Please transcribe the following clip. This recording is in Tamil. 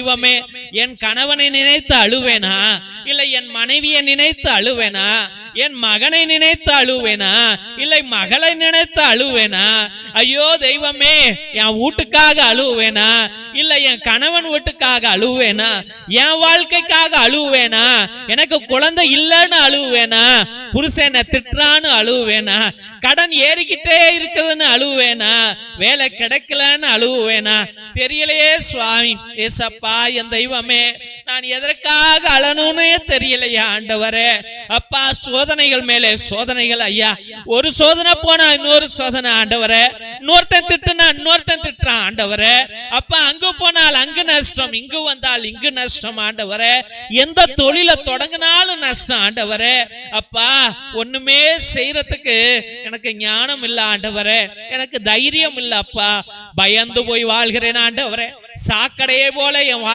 தெய்வமே, என் கணவனை நினைத்து அழுவேனா, இல்லை என் மனைவியை நினைத்து அழுவேனா, என் மகனை நினைத்து அழுவேனா, இல்லை மகளை நினைத்து அழுவேனா? ஐயோ தெய்வமே, என் வீட்டுக்காக அழுவேனா, இல்லை என் கணவன் வீட்டுக்காக அழுவேனா, என் வாழ்க்கைக்காக அழுவேனா, எனக்கு குழந்தை இல்லைன்னு அழுவேனா, புருஷனை திட்டுறான்னு அழுவேனா, கடன் ஏறிக்கிட்டே இருக்குதுன்னு அழுவேனா, வேலை கிடைக்கலன்னு அழுவேனா? தெரியலையே சுவாமி. ஏசப்பா, என் தெய்வமே, நான் எதற்காக அழணும்னே தெரியலையா ஆண்டவரே. அப்பா, சோதனைகள் மேலே சோதனைகள் ஐயா. ஒரு சோதனை போனா இன்னொரு சோதனை ஆண்டவரே. இன்னொருத்தன் திட்டுனா இன்னொருத்தன் திட்டுறான் ஆண்டவரே. அப்பா, அங்கு போனால் அங்கு நஷ்டம், இங்கு வந்தால் இங்கு நஷ்டம் ஆண்டவரே. எந்த தொழிலை தொடங்கினாலும் நஷ்டம் ஆண்டவரே. அப்பா, ஒண்ணுமே செய்யறதுக்கு எனக்கு ஞானம் இல்ல ஆண்டவரே, எனக்கு தைரியம் இல்ல அப்பா. பயந்து போய் வாழ்கிறேன் ஆண்டவரே. சாக்கடையே போல என்